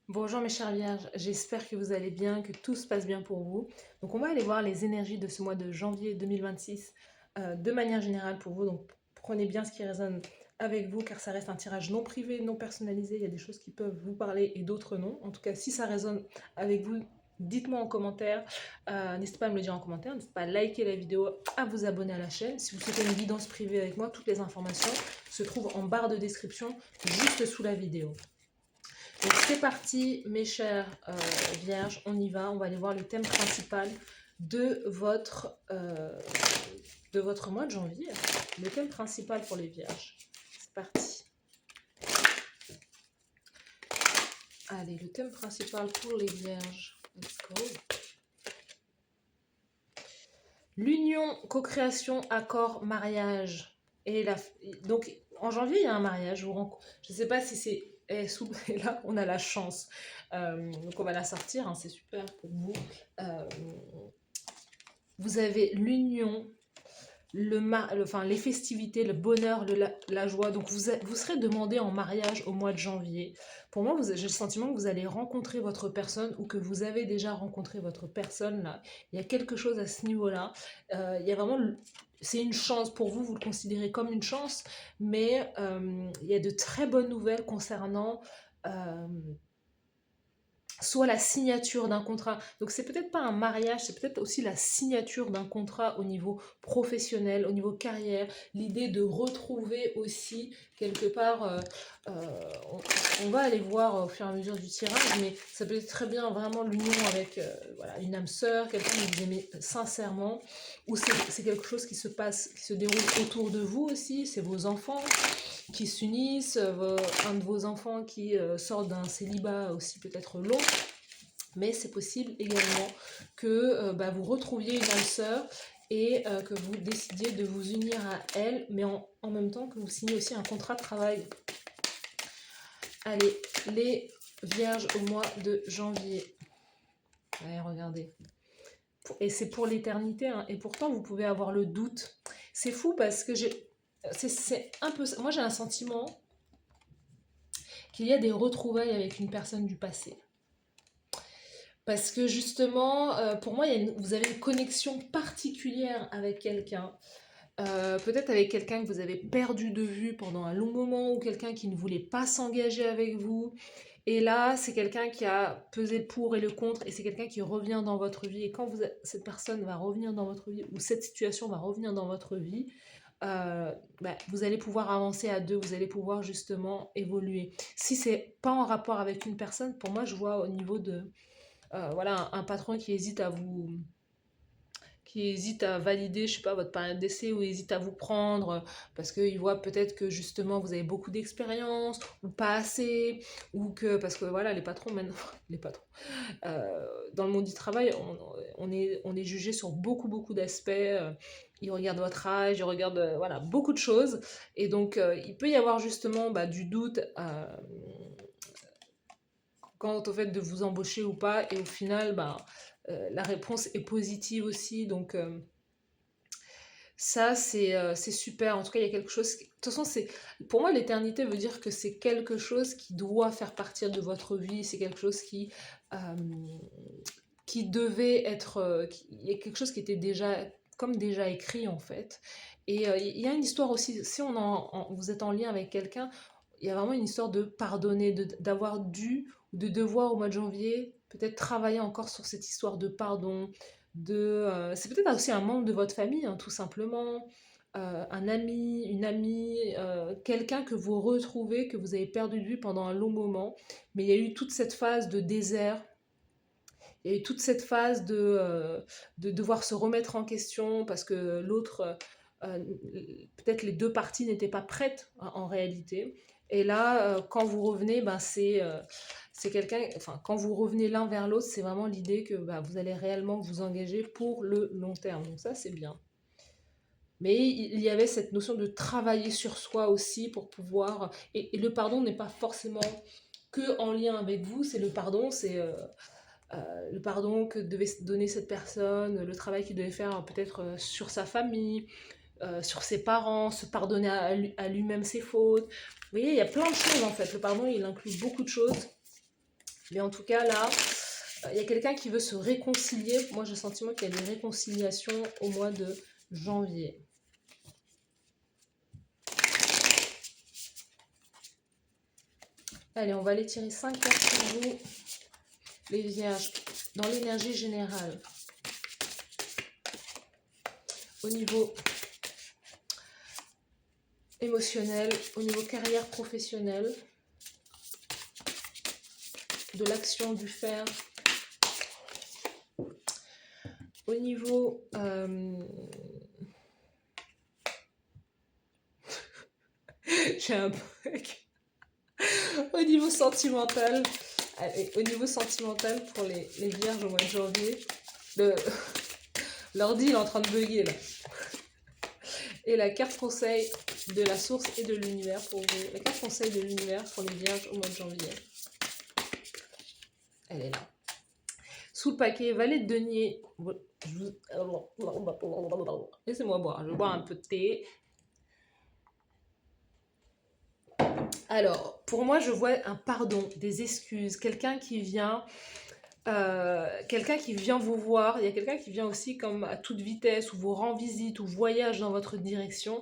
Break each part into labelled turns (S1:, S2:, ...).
S1: Bonjour mes chers vierges, j'espère que vous allez bien, que tout se passe bien pour vous. Donc on va aller voir les énergies de ce mois de janvier 2026 de manière générale pour vous. Donc prenez bien ce qui résonne avec vous car ça reste un tirage non privé, non personnalisé. Il y a des choses qui peuvent vous parler et d'autres non. En tout cas, si ça résonne avec vous, dites-moi en commentaire. N'hésitez pas à me le dire en commentaire. N'hésitez pas à liker la vidéo, à vous abonner à la chaîne. Si vous souhaitez une guidance privée avec moi, toutes les informations se trouvent en barre de description juste sous la vidéo. Donc c'est parti mes chers vierges, on y va, on va aller voir le thème principal de votre mois de janvier. Le thème principal pour les vierges. C'est parti. Allez, le thème principal pour les vierges. Let's go. L'union, co-création, accord, mariage. Donc en janvier, il y a un mariage. Je ne sais pas si c'est... Et là, on a la chance. Donc on va la sortir, hein, c'est super pour vous. Vous avez l'union, les festivités, le bonheur, la joie. Donc vous serez demandé en mariage au mois de janvier. Pour moi, j'ai le sentiment que vous allez rencontrer votre personne ou que vous avez déjà rencontré votre personne. Là. Il y a quelque chose à ce niveau-là. Il y a vraiment... C'est une chance pour vous, vous le considérez comme une chance, mais il y a de très bonnes nouvelles concernant... soit la signature d'un contrat. Donc c'est peut-être pas un mariage, c'est peut-être aussi la signature d'un contrat au niveau professionnel, au niveau carrière, l'idée de retrouver aussi quelque part, euh, on va aller voir au fur et à mesure du tirage, mais ça peut être très bien vraiment l'union avec voilà, une âme sœur, quelqu'un que vous aimez sincèrement, ou c'est quelque chose qui se passe, qui se déroule autour de vous aussi, c'est vos enfants qui s'unissent, un de vos enfants qui sort d'un célibat aussi peut-être long, mais c'est possible également que vous retrouviez une âme sœur et que vous décidiez de vous unir à elle, mais en même temps que vous signez aussi un contrat de travail. Allez, les vierges au mois de janvier. Allez, regardez. Et c'est pour l'éternité, hein, et pourtant vous pouvez avoir le doute. C'est fou parce que c'est un peu... Moi j'ai un sentiment qu'il y a des retrouvailles avec une personne du passé. Parce que justement, pour moi, vous avez une connexion particulière avec quelqu'un. Peut-être avec quelqu'un que vous avez perdu de vue pendant un long moment ou quelqu'un qui ne voulait pas s'engager avec vous. Et là, c'est quelqu'un qui a pesé le pour et le contre et c'est quelqu'un qui revient dans votre vie. Et quand cette personne va revenir dans votre vie ou cette situation va revenir dans votre vie, vous allez pouvoir avancer à deux, vous allez pouvoir justement évoluer. Si c'est pas en rapport avec une personne, pour moi, je vois au niveau de voilà, un patron qui hésite à valider, je sais pas, votre période d'essai ou hésite à vous prendre parce qu'il voit peut-être que justement vous avez beaucoup d'expérience ou pas assez ou que parce que voilà les patrons maintenant les patrons dans le monde du travail on est jugé sur beaucoup d'aspects, ils regardent votre âge, ils regardent voilà beaucoup de choses et donc il peut y avoir justement du doute quant au fait de vous embaucher ou pas et au final la réponse est positive aussi donc ça c'est super. En tout cas il y a quelque chose de toute façon c'est pour moi l'éternité veut dire que c'est quelque chose qui doit faire partie de votre vie, c'est quelque chose euh, qui devait être il y a quelque chose qui était déjà comme déjà écrit en fait et il y a une histoire aussi si vous êtes en lien avec quelqu'un, il y a vraiment une histoire de pardonner, d'avoir dû ou de devoir au mois de janvier peut-être travailler encore sur cette histoire de pardon, c'est peut-être aussi un membre de votre famille, hein, tout simplement, un ami, une amie, quelqu'un que vous retrouvez, que vous avez perdu de vue pendant un long moment, mais il y a eu toute cette phase de désert, il y a eu toute cette phase de devoir se remettre en question parce que l'autre, peut-être les deux parties n'étaient pas prêtes en réalité. Et là, quand vous revenez, c'est quelqu'un, enfin, quand vous revenez l'un vers l'autre, c'est vraiment l'idée que vous allez réellement vous engager pour le long terme. Donc ça, c'est bien. Mais il y avait cette notion de travailler sur soi aussi pour pouvoir... Et le pardon n'est pas forcément que en lien avec vous, c'est le pardon, c'est le pardon que devait donner cette personne, le travail qu'il devait faire peut-être sur sa famille, sur ses parents, se pardonner à lui-même ses fautes. Vous voyez, il y a plein de choses en fait. Le pardon, il inclut beaucoup de choses. Mais en tout cas, là, il y a quelqu'un qui veut se réconcilier. Moi, j'ai le sentiment qu'il y a des réconciliations au mois de janvier. Allez, on va aller tirer 5 cartes pour vous, les vierges, dans l'énergie générale. Au niveau émotionnel, au niveau carrière professionnelle, de l'action, du faire. Au niveau j'ai un bug. Au niveau sentimental, allez, au niveau sentimental pour les vierges au mois de janvier, l'ordi il est en train de bugger là. Et la carte conseil de la source et de l'univers pour vous. La carte conseil de l'univers pour les vierges au mois de janvier. Elle est là. Sous le paquet, valet de denier. Laissez-moi boire, je vais boire un peu de thé. Alors, pour moi, je vois un pardon, des excuses, quelqu'un qui vient vous voir. Il y a quelqu'un qui vient aussi comme à toute vitesse, ou vous rend visite, ou voyage dans votre direction.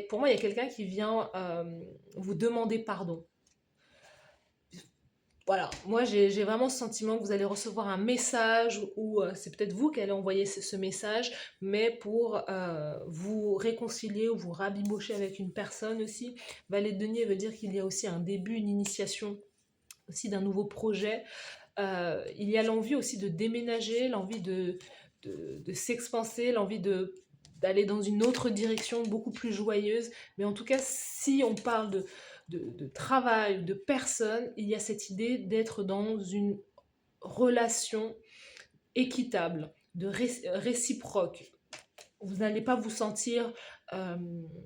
S1: Pour moi, il y a quelqu'un qui vient vous demander pardon. Voilà, moi j'ai vraiment ce sentiment que vous allez recevoir un message, ou c'est peut-être vous qui allez envoyer ce message, mais pour vous réconcilier ou vous rabibocher avec une personne aussi. Valet de denier veut dire qu'il y a aussi un début, une initiation aussi d'un nouveau projet. Il y a l'envie aussi de déménager, l'envie de s'expanser, l'envie d'aller dans une autre direction beaucoup plus joyeuse. Mais en tout cas, si on parle de travail, de personne, il y a cette idée d'être dans une relation équitable, réciproque. Vous n'allez pas vous sentir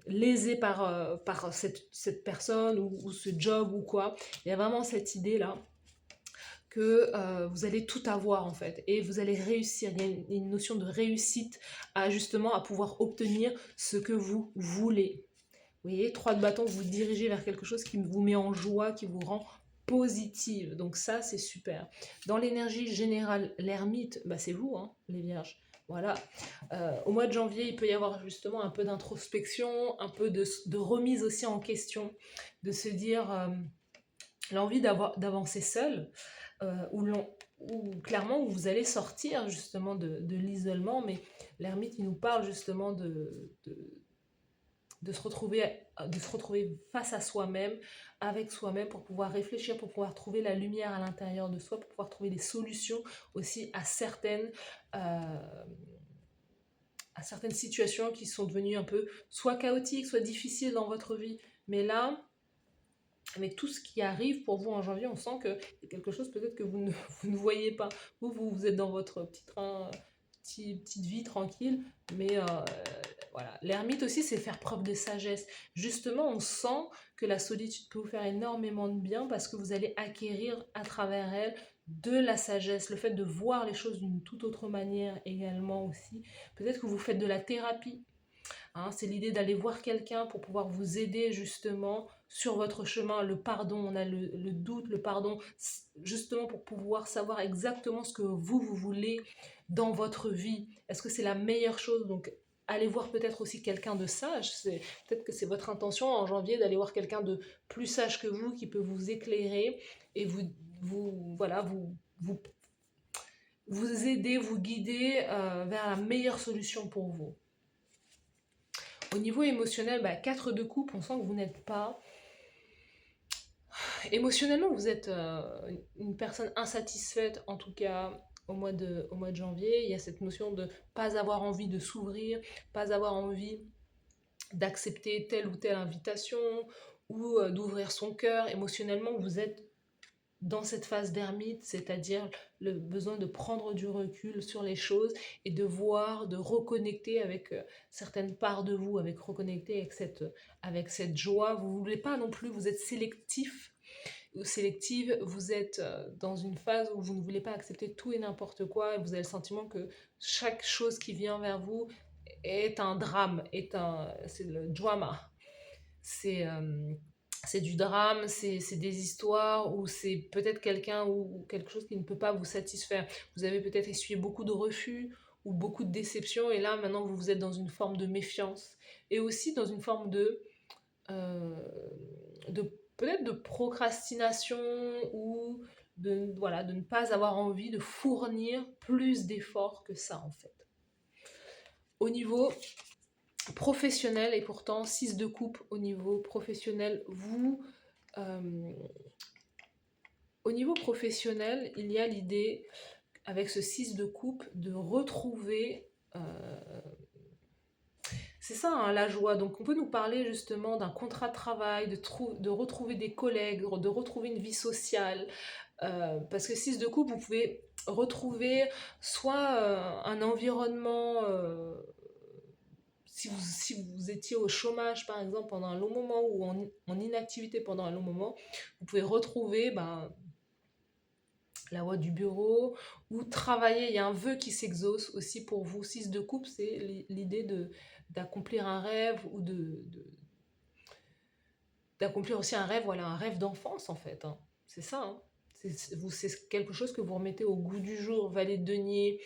S1: lésé par cette personne ou ce job ou quoi. Il y a vraiment cette idée-là que vous allez tout avoir en fait, et vous allez réussir. Il y a une notion de réussite justement à pouvoir obtenir ce que vous voulez. Vous voyez, 3 de bâton, vous dirigez vers quelque chose qui vous met en joie, qui vous rend positive. Donc ça, c'est super. Dans l'énergie générale, l'ermite, bah, c'est vous, hein, les vierges. Voilà. Au mois de janvier, il peut y avoir justement un peu d'introspection, un peu de remise aussi en question, de se dire l'envie d'avancer seul, ou clairement où vous allez sortir justement de l'isolement. Mais l'ermite, il nous parle justement de se retrouver face à soi-même, avec soi-même, pour pouvoir réfléchir, pour pouvoir trouver la lumière à l'intérieur de soi, pour pouvoir trouver des solutions aussi à certaines situations qui sont devenues un peu soit chaotiques, soit difficiles dans votre vie. Mais là, avec tout ce qui arrive pour vous en janvier, on sent qu'il y a quelque chose peut-être que vous ne voyez pas. Vous êtes dans votre petit train, petite vie tranquille, mais voilà. L'ermite aussi, c'est faire preuve de sagesse. Justement, on sent que la solitude peut vous faire énormément de bien, parce que vous allez acquérir à travers elle de la sagesse, le fait de voir les choses d'une toute autre manière également aussi. Peut-être que vous faites de la thérapie. Hein, c'est l'idée d'aller voir quelqu'un pour pouvoir vous aider justement sur votre chemin. Le pardon, on a le doute, le pardon, justement pour pouvoir savoir exactement ce que vous voulez dans votre vie. Est-ce que c'est la meilleure chose? Donc, allez voir peut-être aussi quelqu'un de sage. Peut-être que c'est votre intention en janvier d'aller voir quelqu'un de plus sage que vous, qui peut vous éclairer et voilà, vous aider, vous guider vers la meilleure solution pour vous. Au niveau émotionnel, 4 de coupe, on sent que vous n'êtes pas... Émotionnellement, vous êtes une personne insatisfaite, en tout cas au mois de janvier. Il y a cette notion de pas avoir envie de s'ouvrir, pas avoir envie d'accepter telle ou telle invitation, ou d'ouvrir son cœur. Émotionnellement, vous êtes dans cette phase d'ermite, c'est-à-dire le besoin de prendre du recul sur les choses et de voir, de reconnecter avec certaines parts de vous, reconnecter avec cette joie. Vous ne voulez pas non plus, vous êtes sélectif ou sélective, vous êtes dans une phase où vous ne voulez pas accepter tout et n'importe quoi, et vous avez le sentiment que chaque chose qui vient vers vous est un drame, c'est le drama. C'est c'est du drame, c'est des histoires, ou c'est peut-être quelqu'un ou quelque chose qui ne peut pas vous satisfaire. Vous avez peut-être essuyé beaucoup de refus ou beaucoup de déceptions, et là maintenant vous êtes dans une forme de méfiance, et aussi dans une forme euh, de peut-être de procrastination, ou voilà, de ne pas avoir envie de fournir plus d'efforts que ça en fait. Au niveau professionnel, et pourtant 6 de coupe au niveau professionnel, euh, au niveau professionnel, il y a l'idée, avec ce 6 de coupe, de retrouver... c'est ça, hein, la joie. Donc on peut nous parler justement d'un contrat de travail, de retrouver des collègues, de retrouver une vie sociale. Parce que 6 de coupe, vous pouvez retrouver soit un environnement... si vous étiez au chômage, par exemple, pendant un long moment, ou en inactivité pendant un long moment, vous pouvez retrouver la voie du bureau, ou travailler. Il y a un vœu qui s'exauce aussi pour vous. 6 de coupe, c'est l'idée d'accomplir un rêve, ou d'accomplir aussi un rêve, voilà, un rêve d'enfance en fait, hein. C'est ça, hein. C'est quelque chose que vous remettez au goût du jour. Valet de denier,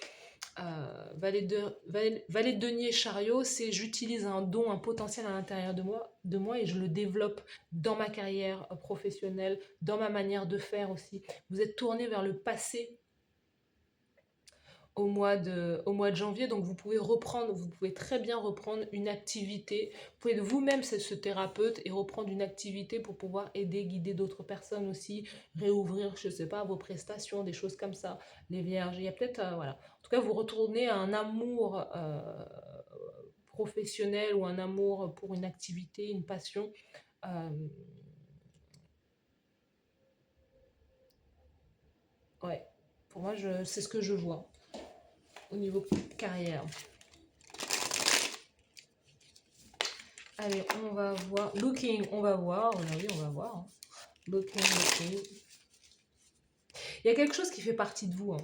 S1: valet de denier, chariot, c'est j'utilise un don, un potentiel à l'intérieur de moi, et je le développe dans ma carrière professionnelle, dans ma manière de faire aussi. Vous êtes tourné vers le passé au mois de janvier, donc vous pouvez très bien reprendre une activité. Vous pouvez vous-même être ce thérapeute et reprendre une activité pour pouvoir aider, guider d'autres personnes aussi, réouvrir, je sais pas, vos prestations, des choses comme ça. Les vierges, il y a peut-être, voilà. En tout cas, vous retournez à un amour professionnel, ou un amour pour une activité, une passion. Euh, ouais, pour moi, c'est ce que je vois au niveau carrière. Allez, on va voir. Looking, on va voir. Oui, on va voir, hein. Looking. Il y a quelque chose qui fait partie de vous, hein.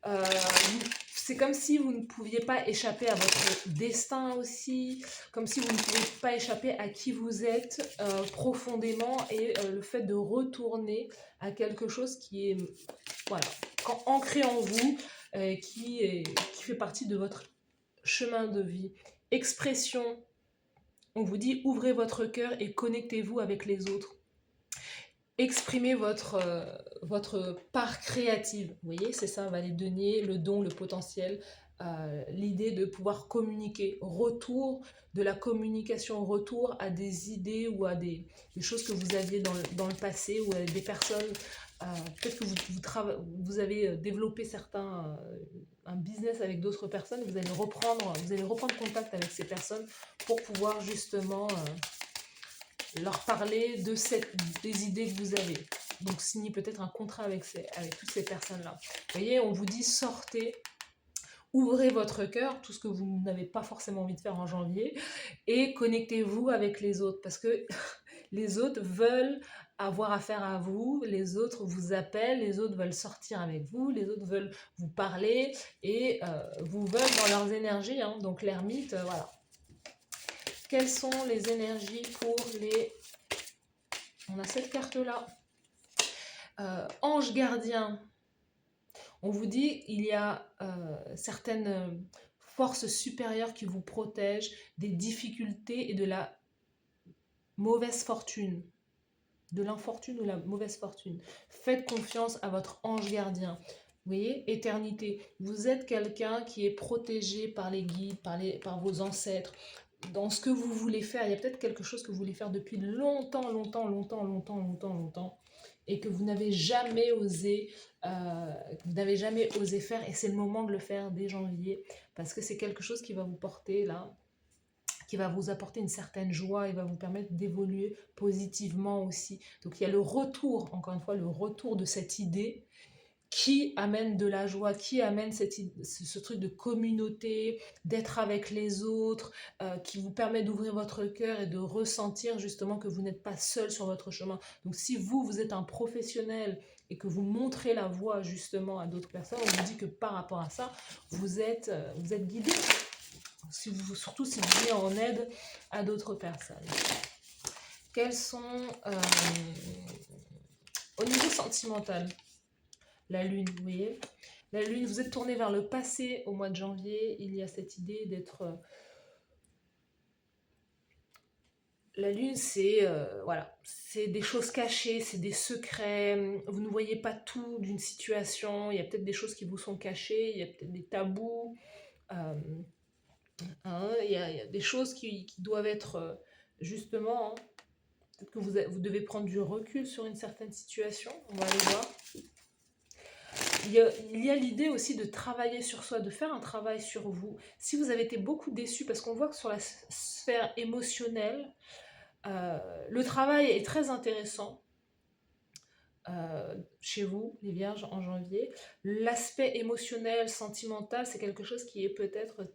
S1: Euh, c'est comme si vous ne pouviez pas échapper à votre destin aussi, comme si vous ne pouviez pas échapper à qui vous êtes profondément, et le fait de retourner à quelque chose qui est, voilà, ancré en vous, qui fait partie de votre chemin de vie. Expression. On vous dit, ouvrez votre cœur et connectez-vous avec les autres. Exprimez votre part créative. Vous voyez, c'est ça, valet de denier, le don, le potentiel, l'idée de pouvoir communiquer. Retour de la communication, retour à des idées, ou à des choses que vous aviez dans le passé, ou à des personnes. Peut-être que vous avez développé un business avec d'autres personnes. Vous allez reprendre contact avec ces personnes pour pouvoir justement leur parler des idées que vous avez. Donc signez peut-être un contrat avec toutes ces personnes-là. Vous voyez, on vous dit sortez, ouvrez votre cœur, tout ce que vous n'avez pas forcément envie de faire en janvier, et connectez-vous avec les autres, parce que les autres veulent avoir affaire à vous, les autres vous appellent, les autres veulent sortir avec vous, les autres veulent vous parler, et vous veulent dans leurs énergies, hein. Donc l'ermite, voilà. Quelles sont les énergies pour les... On a cette carte-là. Ange gardien. On vous dit il y a certaines forces supérieures qui vous protègent des difficultés et de la mauvaise fortune. De l'infortune ou la mauvaise fortune. Faites confiance à votre ange gardien. Vous voyez, éternité. Vous êtes quelqu'un qui est protégé par les guides, par vos ancêtres. Dans ce que vous voulez faire, il y a peut-être quelque chose que vous voulez faire depuis longtemps, et que vous n'avez jamais osé, faire, et c'est le moment de le faire dès janvier, parce que c'est quelque chose qui va vous porter là, qui va vous apporter une certaine joie, et va vous permettre d'évoluer positivement aussi. Donc il y a le retour, encore une fois, le retour de cette idée qui amène de la joie, qui amène ce truc de communauté, d'être avec les autres, qui vous permet d'ouvrir votre cœur et de ressentir justement que vous n'êtes pas seul sur votre chemin. Donc si vous êtes un professionnel et que vous montrez la voie justement à d'autres personnes, on vous dit que par rapport à ça, vous êtes guidé, surtout si vous venez en aide à d'autres personnes. quels sont, au niveau sentimental, la lune, vous voyez? La lune, vous êtes tourné vers le passé au mois de janvier, il y a cette idée d'être... La lune, c'est voilà, c'est des choses cachées, c'est des secrets. Vous ne voyez pas tout d'une situation. Il y a peut-être des choses qui vous sont cachées, il y a peut-être des tabous. euh, hein, il y a des choses qui doivent être justement, hein, peut-être que vous devez prendre du recul sur une certaine situation. On va aller voir. Il y a l'idée aussi de travailler sur soi, de faire un travail sur vous. Si vous avez été beaucoup déçu, parce qu'on voit que sur la sphère émotionnelle, le travail est très intéressant chez vous, les vierges, en janvier. L'aspect émotionnel, sentimental, c'est quelque chose qui est peut-être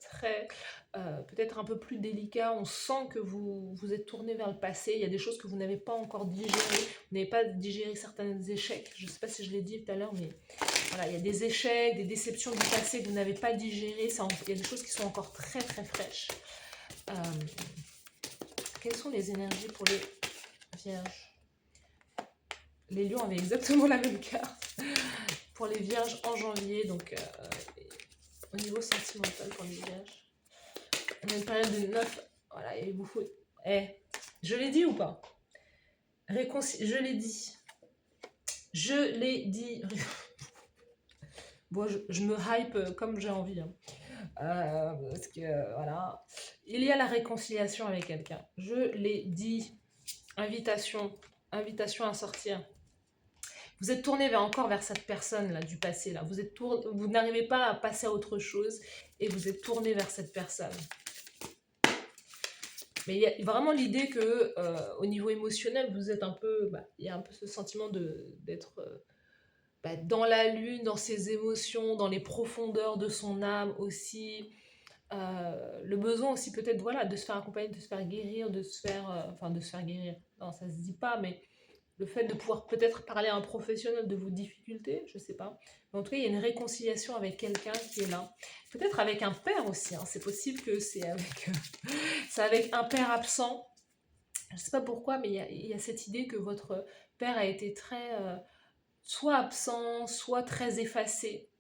S1: peut-être un peu plus délicat. On sent que vous êtes tourné vers le passé. Il y a des choses que vous n'avez pas encore digérées. Vous n'avez pas digéré certains échecs. Je ne sais pas si je l'ai dit tout à l'heure, mais voilà, il y a des échecs, des déceptions du passé que vous n'avez pas digérées. Il y a des choses qui sont encore très très fraîches. Euh, quelles sont les énergies pour les vierges? Les lions avaient exactement la même carte pour les vierges en janvier, donc au niveau sentimental pour les vierges. On a une période de 9. Voilà, il vous faut... je l'ai dit ou pas? Je l'ai dit. Je l'ai dit. Bon, je me hype comme j'ai envie. Hein. Parce que, voilà. Il y a la réconciliation avec quelqu'un. Je l'ai dit. Invitation à sortir. Vous êtes tourné encore vers cette personne là du passé là. Vous n'arrivez pas à passer à autre chose et vous êtes tourné vers cette personne. Mais il y a vraiment l'idée que au niveau émotionnel, vous êtes un peu, il y a un peu ce sentiment d'être dans la lune, dans ses émotions, dans les profondeurs de son âme aussi. Le besoin aussi peut-être voilà de se faire accompagner, de se faire guérir, de se faire guérir. Non, ça se dit pas, mais le fait de pouvoir peut-être parler à un professionnel de vos difficultés, je sais pas. Mais en tout cas, il y a une réconciliation avec quelqu'un qui est là. Peut-être avec un père aussi. Hein. C'est possible que c'est avec un père absent. Je sais pas pourquoi, mais il y a cette idée que votre père a été très soit absent, soit très effacé.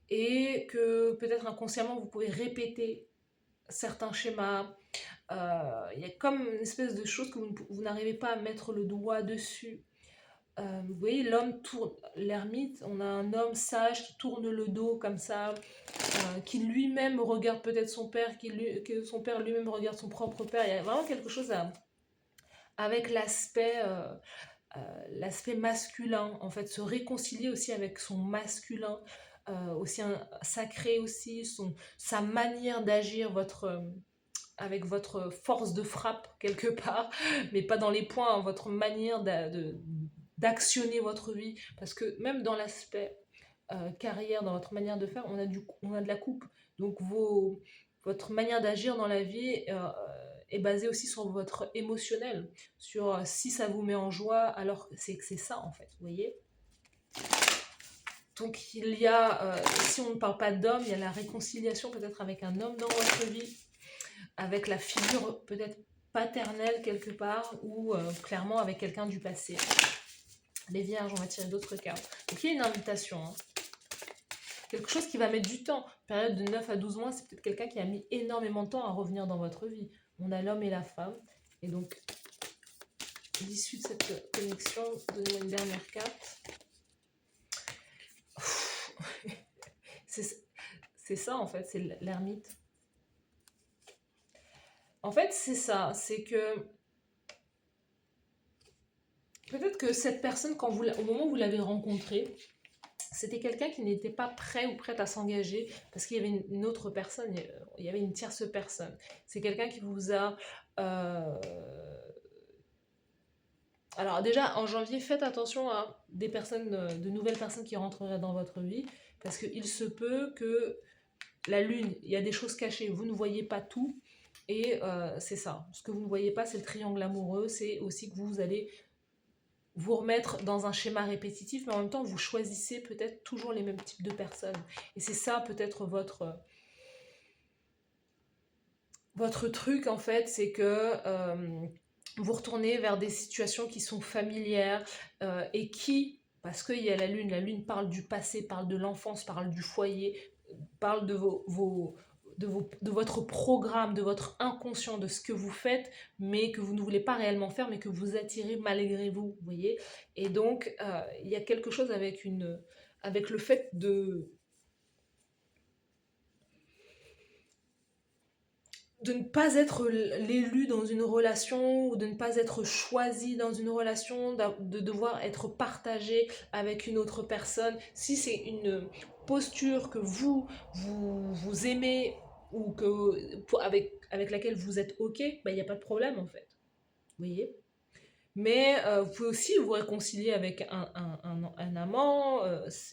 S1: Et que peut-être inconsciemment, vous pouvez répéter certains schémas. Il y a comme une espèce de chose que vous n'arrivez pas à mettre le doigt dessus. Vous voyez, l'homme tourne, l'ermite, on a un homme sage qui tourne le dos comme ça, qui lui-même regarde peut-être son père, que son père lui-même regarde son propre père. Il y a vraiment quelque chose avec l'aspect masculin, en fait, se réconcilier aussi avec son masculin, aussi sacré aussi, sa manière d'agir, avec votre force de frappe quelque part, mais pas dans les points, hein, votre manière d'actionner votre vie, parce que même dans l'aspect carrière, dans votre manière de faire, on a de la coupe, donc votre manière d'agir dans la vie est basée aussi sur votre émotionnel, sur si ça vous met en joie, alors c'est que c'est ça en fait, vous voyez. Donc il y a, si on ne parle pas d'homme, il y a la réconciliation peut-être avec un homme dans votre vie, avec la figure peut-être paternelle quelque part, ou clairement avec quelqu'un du passé. Les vierges, on va tirer d'autres cartes. Donc il y a une invitation. Hein. Quelque chose qui va mettre du temps. Période de 9 à 12 mois, c'est peut-être quelqu'un qui a mis énormément de temps à revenir dans votre vie. On a l'homme et la femme. Et donc, l'issue de cette connexion, donnez-moi une dernière carte. C'est ça en fait, c'est l'ermite. En fait, c'est ça, c'est que peut-être que cette personne, au moment où vous l'avez rencontrée, c'était quelqu'un qui n'était pas prêt ou prête à s'engager parce qu'il y avait une autre personne, il y avait une tierce personne. C'est quelqu'un qui vous a... Alors déjà, en janvier, faites attention à de nouvelles personnes qui rentreraient dans votre vie, parce qu'il se peut que la lune, il y a des choses cachées, vous ne voyez pas tout, et c'est ça. Ce que vous ne voyez pas, c'est le triangle amoureux, c'est aussi que vous allez vous remettre dans un schéma répétitif, mais en même temps, vous choisissez peut-être toujours les mêmes types de personnes. Et c'est ça peut-être votre truc, en fait, c'est que vous retournez vers des situations qui sont familières et qui, parce qu'il y a la lune parle du passé, parle de l'enfance, parle du foyer, parle de de votre programme, de votre inconscient, de ce que vous faites, mais que vous ne voulez pas réellement faire, mais que vous attirez malgré vous, vous voyez. Et donc, il y a quelque chose avec le fait de ne pas être l'élu dans une relation ou de ne pas être choisi dans une relation, de devoir être partagé avec une autre personne. Si c'est une posture que vous aimez ou avec laquelle vous êtes OK, bah, il n'y a pas de problème en fait. Vous voyez? Mais vous pouvez aussi vous réconcilier avec un amant,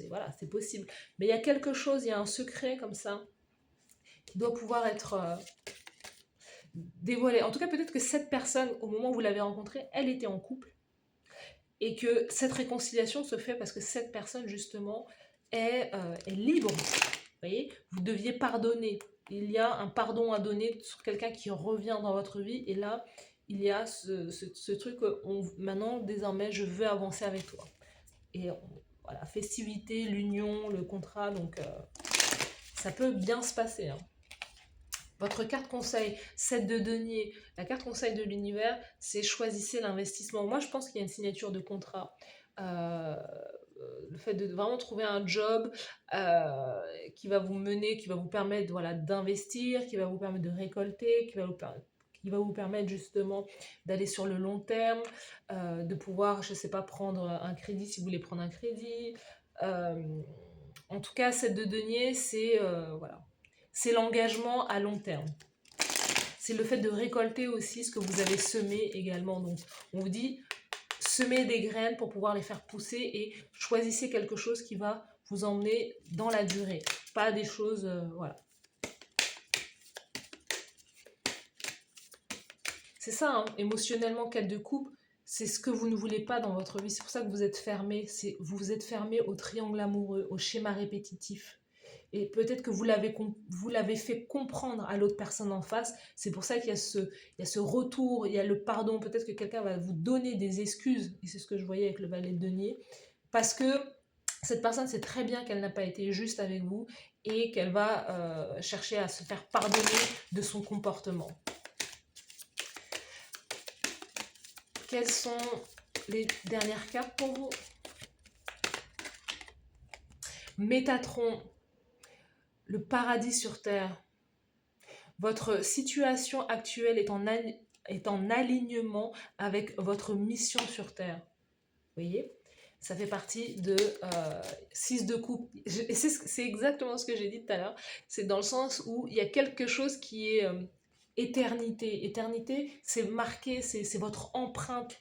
S1: voilà, c'est possible. Mais il y a quelque chose, il y a un secret comme ça qui doit pouvoir être dévoilé. En tout cas, peut-être que cette personne, au moment où vous l'avez rencontrée, elle était en couple et que cette réconciliation se fait parce que cette personne, justement, est libre. Vous voyez, vous deviez pardonner. Il y a un pardon à donner sur quelqu'un qui revient dans votre vie et là, il y a ce truc, maintenant, désormais, je veux avancer avec toi. Et voilà, festivité, l'union, le contrat, donc ça peut bien se passer, hein. Votre carte conseil, 7 de denier, la carte conseil de l'univers, c'est choisissez l'investissement. Moi, je pense qu'il y a une signature de contrat. Le fait de vraiment trouver un job qui va vous mener, qui va vous permettre voilà, d'investir, qui va vous permettre de récolter, qui va vous permettre justement d'aller sur le long terme, de pouvoir, je ne sais pas, prendre un crédit si vous voulez prendre un crédit. En tout cas, 7 de denier, c'est voilà, c'est l'engagement à long terme. C'est le fait de récolter aussi ce que vous avez semé également. Donc, on vous dit, semez des graines pour pouvoir les faire pousser et choisissez quelque chose qui va vous emmener dans la durée. Pas des choses, voilà. C'est ça, hein, émotionnellement, 4 de coupe, c'est ce que vous ne voulez pas dans votre vie. C'est pour ça que vous êtes fermé. Vous vous êtes fermé au triangle amoureux, au schéma répétitif. Et peut-être que vous l'avez fait comprendre à l'autre personne en face. C'est pour ça qu'il y a ce retour, il y a le pardon. Peut-être que quelqu'un va vous donner des excuses. Et c'est ce que je voyais avec le valet de denier. Parce que cette personne sait très bien qu'elle n'a pas été juste avec vous et qu'elle va chercher à se faire pardonner de son comportement. Quelles sont les dernières cartes pour vous? Métatron, le paradis sur Terre. Votre situation actuelle est en alignement avec votre mission sur Terre. Vous voyez? Ça fait partie de 6 de coupe. Et c'est exactement ce que j'ai dit tout à l'heure. C'est dans le sens où il y a quelque chose qui est éternité. Éternité, c'est marqué, c'est votre empreinte.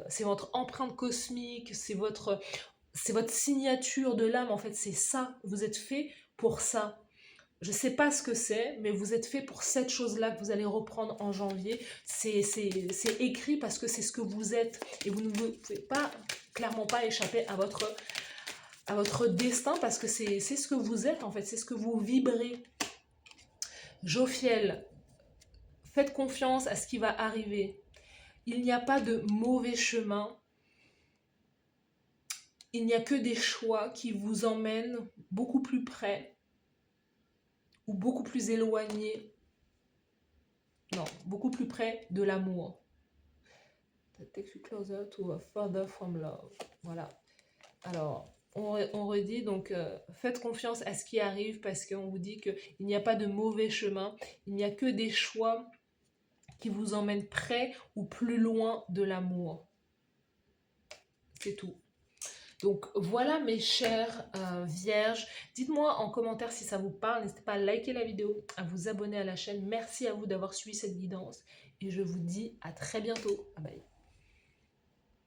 S1: C'est votre empreinte cosmique, c'est votre signature de l'âme. En fait, c'est ça. Vous êtes fait pour ça. Je ne sais pas ce que c'est, mais vous êtes fait pour cette chose-là que vous allez reprendre en janvier. C'est écrit parce que c'est ce que vous êtes. Et vous ne pouvez pas, clairement pas échapper à votre destin parce que c'est ce que vous êtes en fait. C'est ce que vous vibrez. Jophiel, faites confiance à ce qui va arriver. Il n'y a pas de mauvais chemin. Il n'y a que des choix qui vous emmènent beaucoup plus près ou beaucoup plus éloigné, non, beaucoup plus près de l'amour. That takes you closer to a further from love. Voilà. Alors, on redit, donc, faites confiance à ce qui arrive parce qu'on vous dit qu'il n'y a pas de mauvais chemin, il n'y a que des choix qui vous emmènent près ou plus loin de l'amour. C'est tout. Donc voilà mes chères vierges, dites-moi en commentaire si ça vous parle, n'hésitez pas à liker la vidéo, à vous abonner à la chaîne. Merci à vous d'avoir suivi cette guidance et je vous dis à très bientôt. Bye bye.